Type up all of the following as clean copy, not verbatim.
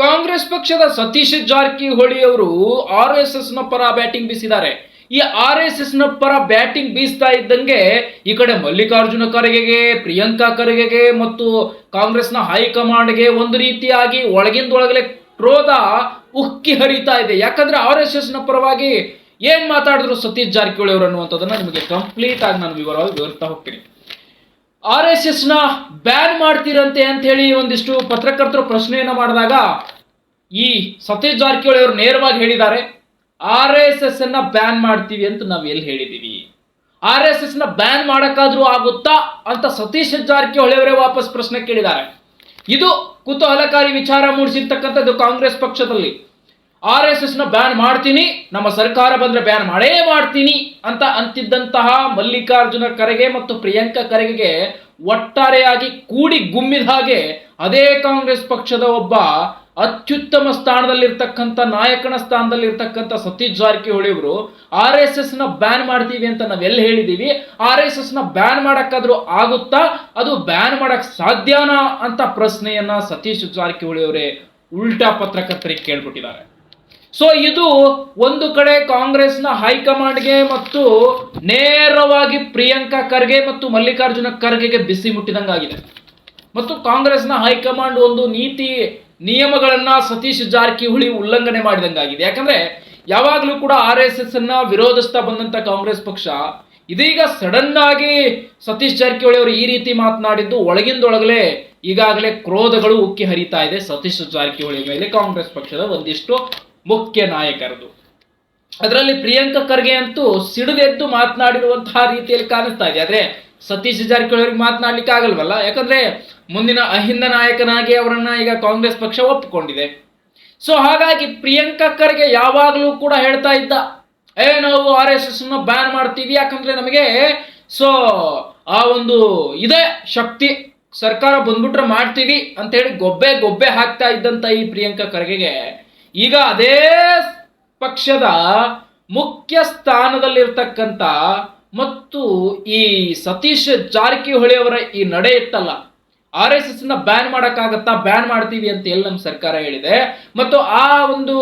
ಕಾಂಗ್ರೆಸ್ ಪಕ್ಷದ ಸತೀಶ್ ಜಾರಕಿಹೊಳಿ ಅವರು RSS ನ ಪರ ಬ್ಯಾಟಿಂಗ್ ಬೀಸಿದ್ದಾರೆ. ಈ RSS ನ ಪರ ಬ್ಯಾಟಿಂಗ್ ಬೀಸ್ತಾ ಇದ್ದಂಗೆ ಈ ಕಡೆ ಮಲ್ಲಿಕಾರ್ಜುನ ಖರ್ಗೆಗೆ, ಪ್ರಿಯಾಂಕಾ ಖರ್ಗೆಗೆ ಮತ್ತು ಕಾಂಗ್ರೆಸ್ನ ಹೈಕಮಾಂಡ್ಗೆ ಒಂದು ರೀತಿಯಾಗಿ ಒಳಗಿಂದೊಳಗಲೆ ಕ್ರೋಧ ಉಕ್ಕಿ ಹರಿತಾ ಇದೆ. ಯಾಕಂದ್ರೆ RSS ನ ಪರವಾಗಿ ಏನ್ ಮಾತಾಡಿದ್ರು ಸತೀಶ್ ಜಾರಕಿಹೊಳಿ ಅವರು ಅನ್ನುವಂಥದ್ದನ್ನ ನಿಮಗೆ ಕಂಪ್ಲೀಟ್ ಆಗಿ ನಾನು ವಿವರವಾಗಿ ವಿವರಿಸ್ತಾ ಹೋಗ್ತೀನಿ. RSS ನ ಬ್ಯಾನ್ ಮಾಡ್ತೀರಂತೆ ಅಂತ ಹೇಳಿ ಒಂದಿಷ್ಟು ಪತ್ರಕರ್ತರು ಪ್ರಶ್ನೆಯನ್ನ ಮಾಡಿದಾಗ ಈ ಸತೀಶ್ ಜಾರಕಿಹೊಳಿ ಅವರು ನೇರವಾಗಿ ಹೇಳಿದ್ದಾರೆ, RSS ಅನ್ನ ಬ್ಯಾನ್ ಮಾಡ್ತೀವಿ ಅಂತ ನಾವು ಎಲ್ಲಿ ಹೇಳಿದೀವಿ? RSS ನ ಬ್ಯಾನ್ ಮಾಡಕ್ಕಾದ್ರೂ ಆಗುತ್ತಾ ಅಂತ ಸತೀಶ್ ಜಾರಕಿಹೊಳಿ ಅವರೇ ವಾಪಸ್ ಪ್ರಶ್ನೆ ಕೇಳಿದ್ದಾರೆ. ಇದು ಕುತೂಹಲಕಾರಿ ವಿಚಾರ ಮೂಡಿಸಿರ್ತಕ್ಕಂಥದ್ದು ಕಾಂಗ್ರೆಸ್ ಪಕ್ಷದಲ್ಲಿ. RSS ನ ಬ್ಯಾನ್ ಮಾಡ್ತೀನಿ, ನಮ್ಮ ಸರ್ಕಾರ ಬಂದ್ರೆ ಬ್ಯಾನ್ ಮಾಡೇ ಮಾಡ್ತೀನಿ ಅಂತ ಅಂತಿದ್ದಂತಹ ಮಲ್ಲಿಕಾರ್ಜುನ ಖರ್ಗೆ ಮತ್ತು ಪ್ರಿಯಾಂಕಾ ಖರ್ಗೆಗೆ ಒಟ್ಟಾರೆಯಾಗಿ ಕೂಡಿ ಗುಮ್ಮಿದ ಹಾಗೆ ಅದೇ ಕಾಂಗ್ರೆಸ್ ಪಕ್ಷದ ಒಬ್ಬ ಅತ್ಯುತ್ತಮ ಸ್ಥಾನದಲ್ಲಿರ್ತಕ್ಕಂಥ ನಾಯಕನ ಸ್ಥಾನದಲ್ಲಿರ್ತಕ್ಕಂಥ ಸತೀಶ್ ಜಾರಕಿಹೊಳಿ ಅವರು RSS ನ ಬ್ಯಾನ್ ಮಾಡ್ತೀವಿ ಅಂತ ನಾವೆಲ್ಲ ಹೇಳಿದೀವಿ, RSS ನ ಬ್ಯಾನ್ ಮಾಡಕ್ಕಾದ್ರೂ ಆಗುತ್ತಾ, ಅದು ಬ್ಯಾನ್ ಮಾಡಕ್ ಸಾಧ್ಯನಾ ಅಂತ ಪ್ರಶ್ನೆಯನ್ನ ಸತೀಶ್ ಜಾರಕಿಹೊಳಿ ಅವರೇ ಉಲ್ಟಾ ಪತ್ರಕರ್ತರಿಗೆ ಕೇಳ್ಬಿಟ್ಟಿದ್ದಾರೆ. ಸೊ ಇದು ಒಂದು ಕಡೆ ಕಾಂಗ್ರೆಸ್ನ ಹೈಕಮಾಂಡ್ಗೆ ಮತ್ತು ನೇರವಾಗಿ ಪ್ರಿಯಾಂಕಾ ಖರ್ಗೆ ಮತ್ತು ಮಲ್ಲಿಕಾರ್ಜುನ ಖರ್ಗೆಗೆ ಬಿಸಿ ಮುಟ್ಟಿದಂಗಾಗಿದೆ. ಮತ್ತು ಕಾಂಗ್ರೆಸ್ನ ಹೈಕಮಾಂಡ್ ಒಂದು ನೀತಿ ನಿಯಮಗಳನ್ನ ಸತೀಶ್ ಜಾರಕಿಹೊಳಿ ಉಲ್ಲಂಘನೆ ಮಾಡಿದಂಗಾಗಿದೆ. ಯಾಕಂದ್ರೆ ಯಾವಾಗಲೂ ಕೂಡ RSS ಅನ್ನ ವಿರೋಧಿಸ್ತಾ ಬಂದಂತ ಕಾಂಗ್ರೆಸ್ ಪಕ್ಷ ಇದೀಗ ಸಡನ್ ಆಗಿ ಸತೀಶ್ ಜಾರಕಿಹೊಳಿ ಅವರು ಈ ರೀತಿ ಮಾತನಾಡಿದ್ದು ಒಳಗಿಂದೊಳಗಲೆ ಈಗಾಗಲೇ ಕ್ರೋಧಗಳು ಉಕ್ಕಿ ಹರಿತಾ ಇದೆ ಸತೀಶ್ ಜಾರಕಿಹೊಳಿ ಮೇಲೆ ಕಾಂಗ್ರೆಸ್ ಪಕ್ಷದ ಒಂದಿಷ್ಟು ಮುಖ್ಯ ನಾಯಕರದು. ಅದರಲ್ಲಿ ಪ್ರಿಯಾಂಕಾ ಖರ್ಗೆ ಅಂತೂ ಸಿಡಿದೆದ್ದು ಮಾತನಾಡಿರುವಂತಹ ರೀತಿಯಲ್ಲಿ ಕಾಣಿಸ್ತಾ ಇದೆ. ಆದ್ರೆ ಸತೀಶ್ ಜಾರಕಿಹೊಳಿ ಅವರಿಗೆ ಮಾತನಾಡ್ಲಿಕ್ಕೆ ಆಗಲ್ವಲ್ಲ, ಯಾಕಂದ್ರೆ ಮುಂದಿನ ಅಹಿಂದ ನಾಯಕನಾಗಿ ಅವರನ್ನ ಈಗ ಕಾಂಗ್ರೆಸ್ ಪಕ್ಷ ಒಪ್ಪಿಕೊಂಡಿದೆ. ಸೊ ಹಾಗಾಗಿ ಪ್ರಿಯಾಂಕಾ ಖರ್ಗೆ ಯಾವಾಗಲೂ ಕೂಡ ಹೇಳ್ತಾ ಇದ್ದ, ನಾವು RSS ನ ಬ್ಯಾನ್ ಮಾಡ್ತೀವಿ, ಯಾಕಂದ್ರೆ ನಮಗೆ ಸೊ ಆ ಒಂದು ಇದೆ ಶಕ್ತಿ, ಸರ್ಕಾರ ಬಂದ್ಬಿಟ್ರೆ ಮಾಡ್ತೀವಿ ಅಂತ ಹೇಳಿ ಗೊಬ್ಬೆ ಹಾಕ್ತಾ ಇದ್ದಂತ ಈ ಪ್ರಿಯಾಂಕಾ ಖರ್ಗೆಗೆ ಈಗ ಅದೇ ಪಕ್ಷದ ಮುಖ್ಯ ಸ್ಥಾನದಲ್ಲಿರ್ತಕ್ಕಂಥ ಮತ್ತು ಈ ಸತೀಶ್ ಜಾರಕಿಹೊಳಿ ಅವರ ಈ ನಡೆ ಇತ್ತಲ್ಲ, RSS ನ ಬ್ಯಾನ್ ಮಾಡಕ್ಕಾಗತ್ತಾ, ಬ್ಯಾನ್ ಮಾಡ್ತೀವಿ ಅಂತ ಎಲ್ಲಿ ನಮ್ಮ ಸರ್ಕಾರ ಹೇಳಿದೆ, ಮತ್ತು ಆ ಒಂದು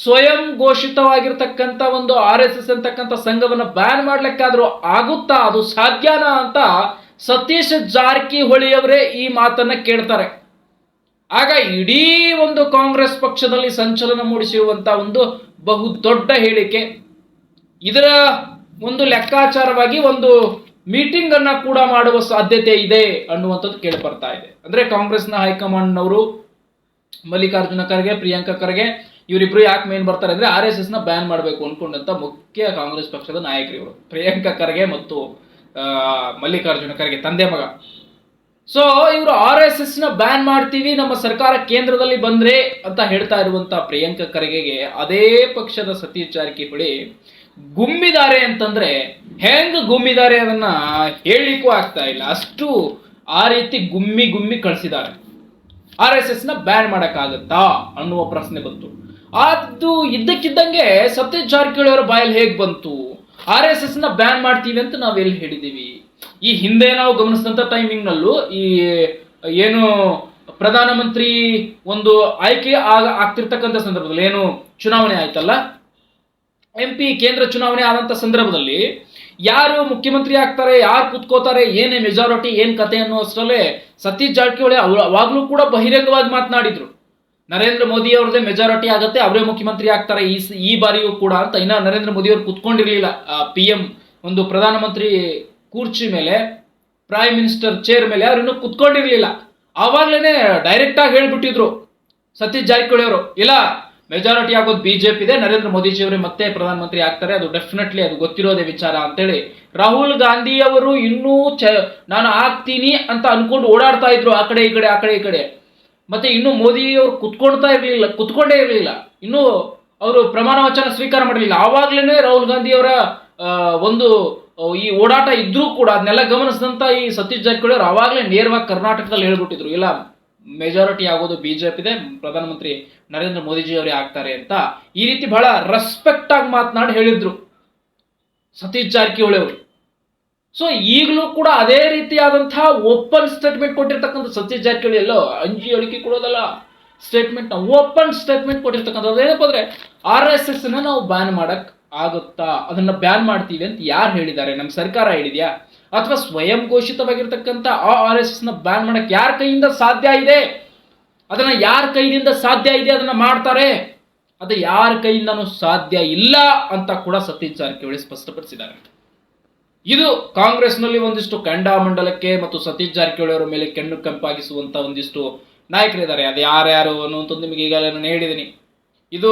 ಸ್ವಯಂ ಘೋಷಿತವಾಗಿರ್ತಕ್ಕಂಥ ಒಂದು RSS ಅಂತಕ್ಕಂಥ ಸಂಘವನ್ನ ಬ್ಯಾನ್ ಮಾಡ್ಲಿಕ್ಕಾದ್ರೂ ಆಗುತ್ತಾ, ಅದು ಸಾಧ್ಯನಾ ಅಂತ ಸತೀಶ್ ಜಾರಕಿಹೊಳಿ ಅವರೇ ಈ ಮಾತನ್ನ ಕೇಳ್ತಾರೆ. ಆಗ ಇಡೀ ಒಂದು ಕಾಂಗ್ರೆಸ್ ಪಕ್ಷದಲ್ಲಿ ಸಂಚಲನ ಮೂಡಿಸಿರುವಂತಹ ಒಂದು ಬಹು ದೊಡ್ಡ ಹೇಳಿಕೆ. ಇದರ ಒಂದು ಲೆಕ್ಕಾಚಾರವಾಗಿ ಒಂದು ಮೀಟಿಂಗ್ ಅನ್ನ ಕೂಡ ಮಾಡುವ ಸಾಧ್ಯತೆ ಇದೆ ಅನ್ನುವಂಥದ್ದು ಕೇಳಿ ಬರ್ತಾ ಇದೆ. ಅಂದ್ರೆ ಕಾಂಗ್ರೆಸ್ನ ಹೈಕಮಾಂಡ್ನವರು ಮಲ್ಲಿಕಾರ್ಜುನ ಖರ್ಗೆ, ಪ್ರಿಯಾಂಕಾ ಖರ್ಗೆ ಇವರಿಬ್ರು ಯಾಕೆ ಮೇನ್ ಬರ್ತಾರೆ ಅಂದ್ರೆ RSS ನ ಬ್ಯಾನ್ ಮಾಡಬೇಕು ಅನ್ಕೊಂಡಂತ ಮುಖ್ಯ ಕಾಂಗ್ರೆಸ್ ಪಕ್ಷದ ನಾಯಕರು ಇವರು, ಪ್ರಿಯಾಂಕಾ ಖರ್ಗೆ ಮತ್ತು ಮಲ್ಲಿಕಾರ್ಜುನ ಖರ್ಗೆ ತಂದೆ ಮಗ. ಸೊ ಇವರು RSS ನ ಬ್ಯಾನ್ ಮಾಡ್ತೀವಿ, ನಮ್ಮ ಸರ್ಕಾರ ಕೇಂದ್ರದಲ್ಲಿ ಬಂದ್ರೆ ಅಂತ ಹೇಳ್ತಾ ಇರುವಂತ ಪ್ರಿಯಾಂಕಾ ಖರ್ಗೆಗೆ ಅದೇ ಪಕ್ಷದ ಸತೀಶ್ ಜಾರಕಿಹೊಳಿ ಗುಮ್ಮಿದ್ದಾರೆ ಅಂತಂದ್ರೆ ಹೆಂಗ್ ಗುಮ್ಮಿದ್ದಾರೆ ಅದನ್ನ ಹೇಳಿಕ್ಕೂ ಆಗ್ತಾ ಇಲ್ಲ, ಅಷ್ಟು ಆ ರೀತಿ ಗುಮ್ಮಿ ಕಳಿಸಿದ್ದಾರೆ. RSS ನ ಬ್ಯಾನ್ ಮಾಡಕ್ಕಾಗತ್ತಾ ಅನ್ನುವ ಪ್ರಶ್ನೆ ಬಂತು. ಅದು ಇದ್ದಕ್ಕಿದ್ದಂಗೆ ಸತೀಶ್ ಜಾರಕಿಹೊಳಿ ಅವರ ಬಾಯಲ್ಲಿ ಹೇಗ್ ಬಂತು, RSS ನ ಬ್ಯಾನ್ ಮಾಡ್ತೀವಿ ಅಂತ ನಾವೆಲ್ಲಿ ಹೇಳಿದೀವಿ? ಈ ಹಿಂದೆ ನಾವು ಗಮನಿಸಿದಂತ ಟೈಮಿಂಗ್ ನಲ್ಲೂ ಈ ಏನು ಪ್ರಧಾನಮಂತ್ರಿ ಒಂದು ಆಯ್ಕೆ ಆಗ್ತಿರ್ತಕ್ಕಂಥ ಸಂದರ್ಭದಲ್ಲಿ ಏನು ಚುನಾವಣೆ ಆಯ್ತಲ್ಲ, MP ಕೇಂದ್ರ ಚುನಾವಣೆ ಆದಂತ ಸಂದರ್ಭದಲ್ಲಿ ಯಾರು ಮುಖ್ಯಮಂತ್ರಿ ಆಗ್ತಾರೆ, ಯಾರು ಕುತ್ಕೋತಾರೆ, ಏನೇ ಮೆಜಾರಿಟಿ ಏನ್ ಕತೆ ಅನ್ನೋ ಅಷ್ಟರಲ್ಲೇ ಸತೀಶ್ ಜಾರಕಿಹೊಳಿ ಅವಾಗ್ಲೂ ಕೂಡ ಬಹಿರಂಗವಾಗಿ ಮಾತನಾಡಿದ್ರು, ನರೇಂದ್ರ ಮೋದಿ ಅವ್ರದೇ ಮೆಜಾರಿಟಿ ಆಗತ್ತೆ, ಅವರೇ ಮುಖ್ಯಮಂತ್ರಿ ಆಗ್ತಾರೆ ಈ ಬಾರಿಯೂ ಕೂಡ ಅಂತ. ಇನ್ನ ನರೇಂದ್ರ ಮೋದಿ ಅವರು ಕುತ್ಕೊಂಡಿರ್ಲಿಲ್ಲ PM ಒಂದು ಪ್ರಧಾನಮಂತ್ರಿ ಕೂರ್ಚಿ ಮೇಲೆ, ಪ್ರೈಮ್ ಮಿನಿಸ್ಟರ್ ಚೇರ್ ಮೇಲೆ ಅವ್ರು ಇನ್ನೂ ಕುತ್ಕೊಂಡಿರ್ಲಿಲ್ಲ. ಆವಾಗ್ಲೇನೆ ಡೈರೆಕ್ಟ್ ಆಗಿ ಹೇಳ್ಬಿಟ್ಟಿದ್ರು ಸತೀಶ್ ಜಾರಕಿಹೊಳಿ ಅವರು, ಇಲ್ಲ ಮೆಜಾರಿಟಿ ಆಗೋದು BJP ಇದೆ, ನರೇಂದ್ರ ಮೋದಿಜಿ ಅವರೇ ಮತ್ತೆ ಪ್ರಧಾನಮಂತ್ರಿ ಆಗ್ತಾರೆ, ಅದು ಡೆಫಿನೆಟ್ಲಿ ಅದು ಗೊತ್ತಿರೋದೇ ವಿಚಾರ ಅಂತೇಳಿ. ರಾಹುಲ್ ಗಾಂಧಿ ಅವರು ಇನ್ನೂ ನಾನು ಆಗ್ತೀನಿ ಅಂತ ಅನ್ಕೊಂಡು ಓಡಾಡ್ತಾ ಇದ್ರು ಆ ಕಡೆ ಈ ಕಡೆ. ಮತ್ತೆ ಇನ್ನು ಮೋದಿ ಅವರು ಕುತ್ಕೊಂಡೇ ಇರಲಿಲ್ಲ, ಇನ್ನು ಅವರು ಪ್ರಮಾಣ ವಚನ ಸ್ವೀಕಾರ ಮಾಡಲಿಲ್ಲ. ಆವಾಗ್ಲೇನೆ ರಾಹುಲ್ ಗಾಂಧಿ ಅವರ ಒಂದು ಈ ಓಡಾಟ ಇದ್ರೂ ಕೂಡ ಅದನ್ನೆಲ್ಲ ಗಮನಿಸಿದಂತ ಈ ಸತೀಶ್ ಜಾರಕಿಹೊಳಿ ಅವರು ಆವಾಗಲೇ ನೇರವಾಗಿ ಕರ್ನಾಟಕದಲ್ಲಿ ಹೇಳ್ಬಿಟ್ಟಿದ್ರು, ಇಲ್ಲ ಮೆಜಾರಿಟಿ ಆಗೋದು BJP ಇದೆ, ಪ್ರಧಾನಮಂತ್ರಿ ನರೇಂದ್ರ ಮೋದಿಜಿ ಅವರೇ ಆಗ್ತಾರೆ ಅಂತ. ಈ ರೀತಿ ಬಹಳ ರೆಸ್ಪೆಕ್ಟ್ ಆಗಿ ಮಾತನಾಡಿ ಹೇಳಿದ್ರು ಸತೀಶ್ ಜಾರಕಿಹೊಳಿ ಅವರು. ಸೊ ಈಗಲೂ ಕೂಡ ಅದೇ ರೀತಿಯಾದಂತಹ ಓಪನ್ ಸ್ಟೇಟ್ಮೆಂಟ್ ಕೊಟ್ಟಿರ್ತಕ್ಕಂಥ ಸತೀಶ್ ಜಾರಕಿಹೊಳಿ ಎಲ್ಲೋ ಅಂಜಿ ಅಳಿಕೆ ಕೊಡೋದಲ್ಲ, ಸ್ಟೇಟ್ಮೆಂಟ್ ಓಪನ್ ಸ್ಟೇಟ್ಮೆಂಟ್ ಕೊಟ್ಟಿರ್ತಕ್ಕಂಥದ್ದು. ಏನಪ್ಪ ಅಂದ್ರೆ RSS ನಾವು ಬ್ಯಾನ್ ಮಾಡಕ್ ಆಗುತ್ತಾ, ಅದನ್ನ ಬ್ಯಾನ್ ಮಾಡ್ತೀವಿ ಅಂತ ಯಾರು ಹೇಳಿದ್ದಾರೆ? ನಮ್ಮ ಸರ್ಕಾರ ಹೇಳಿದ್ಯಾ? ಅಥವಾ ಸ್ವಯಂ ಘೋಷಿತವಾಗಿರ್ತಕ್ಕಂಥ RSS ಬ್ಯಾನ್ ಮಾಡಕ್ ಯಾರ ಕೈಯಿಂದ ಸಾಧ್ಯ ಇದೆ? ಅದನ್ನ ಯಾರ ಕೈಯಿಂದ ಸಾಧ್ಯ ಇದೆ ಅದನ್ನ ಮಾಡ್ತಾರೆ, ಅದು ಯಾರ ಕೈಯಿಂದನೂ ಸಾಧ್ಯ ಇಲ್ಲ ಅಂತ ಕೂಡ ಸತೀಶ್ ಜಾರಕಿಹೊಳಿ ಸ್ಪಷ್ಟಪಡಿಸಿದ್ದಾರೆ. ಇದು ಕಾಂಗ್ರೆಸ್ನಲ್ಲಿ ಒಂದಿಷ್ಟು ಕೆಂಡಾಮಂಡಲಕ್ಕೆ ಮತ್ತು ಸತೀಶ್ ಜಾರಕಿಹೊಳಿ ಅವರ ಮೇಲೆ ಕೆಣ್ಣು ಕೆಂಪಾಗಿಸುವಂತ ಒಂದಿಷ್ಟು ನಾಯಕರಿದ್ದಾರೆ. ಅದು ಯಾರ್ಯಾರು ಅನ್ನುವಂಥದ್ದು ನಿಮಗೆ ಈಗಾಗಲೇ ನಾನು ಹೇಳಿದ್ದೀನಿ. ಇದು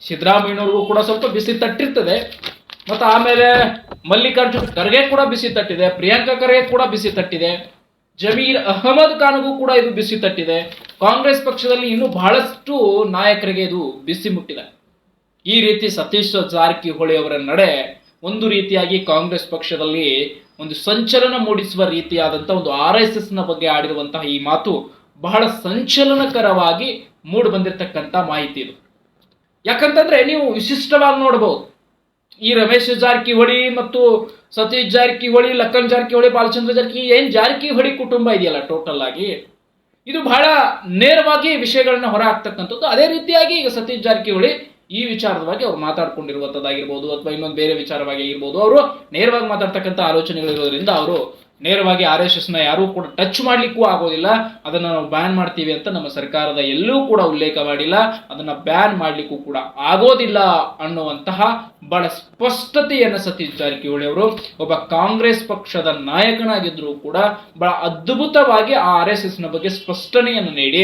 ಸಿದ್ದರಾಮಯ್ಯನವ್ರಿಗೂ ಕೂಡ ಸ್ವಲ್ಪ ಬಿಸಿ ತಟ್ಟಿರ್ತದೆ, ಮತ್ತು ಆಮೇಲೆ ಮಲ್ಲಿಕಾರ್ಜುನ್ ಖರ್ಗೆ ಕೂಡ ಬಿಸಿ ತಟ್ಟಿದೆ, ಪ್ರಿಯಾಂಕಾ ಖರ್ಗೆ ಕೂಡ ಬಿಸಿ ತಟ್ಟಿದೆ, ಜಮೀರ್ ಅಹಮದ್ ಖಾನ್ಗೂ ಕೂಡ ಇದು ಬಿಸಿ ತಟ್ಟಿದೆ. ಕಾಂಗ್ರೆಸ್ ಪಕ್ಷದಲ್ಲಿ ಇನ್ನೂ ಬಹಳಷ್ಟು ನಾಯಕರಿಗೆ ಇದು ಬಿಸಿ ಮುಟ್ಟಿದೆ. ಈ ರೀತಿ ಸತೀಶ್ ಜಾರಕಿಹೊಳಿ ಅವರ ನಡೆ ಒಂದು ರೀತಿಯಾಗಿ ಕಾಂಗ್ರೆಸ್ ಪಕ್ಷದಲ್ಲಿ ಒಂದು ಸಂಚಲನ ಮೂಡಿಸುವ ರೀತಿಯಾದಂತಹ ಒಂದು RSS ಬಗ್ಗೆ ಆಡಿರುವಂತಹ ಈ ಮಾತು ಬಹಳ ಸಂಚಲನಕರವಾಗಿ ಮೂಡಿ ಬಂದಿರತಕ್ಕಂತ ಮಾಹಿತಿ ಇದು. ಯಾಕಂತಂದ್ರೆ ನೀವು ವಿಶಿಷ್ಟವಾಗಿ ನೋಡಬಹುದು, ಈ ರಮೇಶ್ ಜಾರಕಿಹೊಳಿ ಮತ್ತು ಸತೀಶ್ ಜಾರಕಿಹೊಳಿ, ಲಖನ್ ಜಾರಕಿಹೊಳಿ, ಬಾಲಚಂದ್ರ ಜಾರಕಿಹೊಳಿ, ಏನ್ ಜಾರಕಿಹೊಳಿ ಕುಟುಂಬ ಇದೆಯಲ್ಲ ಟೋಟಲ್ ಆಗಿ, ಇದು ಬಹಳ ನೇರವಾಗಿ ವಿಷಯಗಳನ್ನ ಹೊರ ಹಾಕ್ತಕ್ಕಂಥದ್ದು. ಅದೇ ರೀತಿಯಾಗಿ ಈಗ ಸತೀಶ್ ಜಾರಕಿಹೊಳಿ ಈ ವಿಚಾರವಾಗಿ ಅವ್ರು ಮಾತಾಡ್ಕೊಂಡಿರುವಂತದ್ದಾಗಿರ್ಬೋದು, ಅಥವಾ ಇನ್ನೊಂದು ಬೇರೆ ವಿಚಾರವಾಗಿ ಆಗಿರ್ಬೋದು, ಅವರು ನೇರವಾಗಿ ಮಾತಾಡ್ತಕ್ಕಂಥ ಆಲೋಚನೆಗಳಿರೋದ್ರಿಂದ ಅವರು ನೇರವಾಗಿ RSS ಯಾರೂ ಕೂಡ ಟಚ್ ಮಾಡ್ಲಿಕ್ಕೂ ಆಗೋದಿಲ್ಲ. ಅದನ್ನ ನಾವು ಬ್ಯಾನ್ ಮಾಡ್ತೀವಿ ಅಂತ ನಮ್ಮ ಸರ್ಕಾರದ ಎಲ್ಲೂ ಕೂಡ ಉಲ್ಲೇಖ ಮಾಡಿಲ್ಲ, ಅದನ್ನ ಬ್ಯಾನ್ ಮಾಡ್ಲಿಕ್ಕೂ ಕೂಡ ಆಗೋದಿಲ್ಲ ಅನ್ನುವಂತಹ ಬಹಳ ಸ್ಪಷ್ಟತೆಯನ್ನು ಸತೀಶ್ ಜಾರಕಿಹೊಳಿ ಅವರು ಒಬ್ಬ ಕಾಂಗ್ರೆಸ್ ಪಕ್ಷದ ನಾಯಕನಾಗಿದ್ರು ಕೂಡ ಬಹಳ ಅದ್ಭುತವಾಗಿ ಆ RSS ಬಗ್ಗೆ ಸ್ಪಷ್ಟನೆಯನ್ನು ನೀಡಿ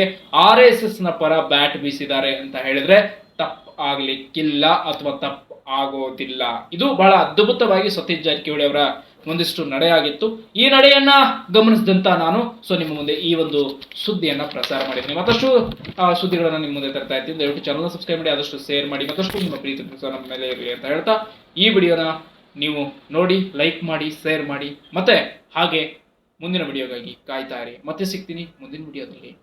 RSS ಪರ ಬ್ಯಾಟ್ ಬೀಸಿದ್ದಾರೆ ಅಂತ ಹೇಳಿದ್ರೆ ತಪ್ಪು ಆಗ್ಲಿಕ್ಕಿಲ್ಲ ಅಥವಾ ತಪ್ಪು ಆಗೋದಿಲ್ಲ. ಇದು ಬಹಳ ಅದ್ಭುತವಾಗಿ ಸತೀಶ್ ಜಾರಕಿಹೊಳಿ ಅವರ ಒಂದಿಷ್ಟು ನಡೆಯಾಗಿತ್ತು. ಈ ನಡೆಯನ್ನ ಗಮನಿಸಿದಂತ ನಾನು ನಿಮ್ಮ ಮುಂದೆ ಈ ಒಂದು ಸುದ್ದಿಯನ್ನ ಪ್ರಸಾರ ಮಾಡಿದ್ದೀನಿ. ಮತ್ತಷ್ಟು ಸುದ್ದಿಗಳನ್ನ ನಿಮ್ಮ ಮುಂದೆ ತರ್ತಾ ಇರ್ತೀನಿ. ದಯವಿಟ್ಟು ಚಾನಲ್ ಸಬ್ಸ್ಕ್ರೈಬ್ ಮಾಡಿ, ಆದಷ್ಟು ಶೇರ್ ಮಾಡಿ, ಮತ್ತಷ್ಟು ನಿಮ್ಮ ಪ್ರೀತಿ ನಮ್ಮ ಮೇಲೆ ಇರಲಿ ಅಂತ ಹೇಳ್ತಾ ಈ ವಿಡಿಯೋನ ನೀವು ನೋಡಿ ಲೈಕ್ ಮಾಡಿ, ಶೇರ್ ಮಾಡಿ, ಮತ್ತೆ ಹಾಗೆ ಮುಂದಿನ ವಿಡಿಯೋಗಾಗಿ ಕಾಯ್ತಾ ಇರಿ. ಮತ್ತೆ ಸಿಗ್ತೀನಿ ಮುಂದಿನ ವಿಡಿಯೋದಲ್ಲಿ.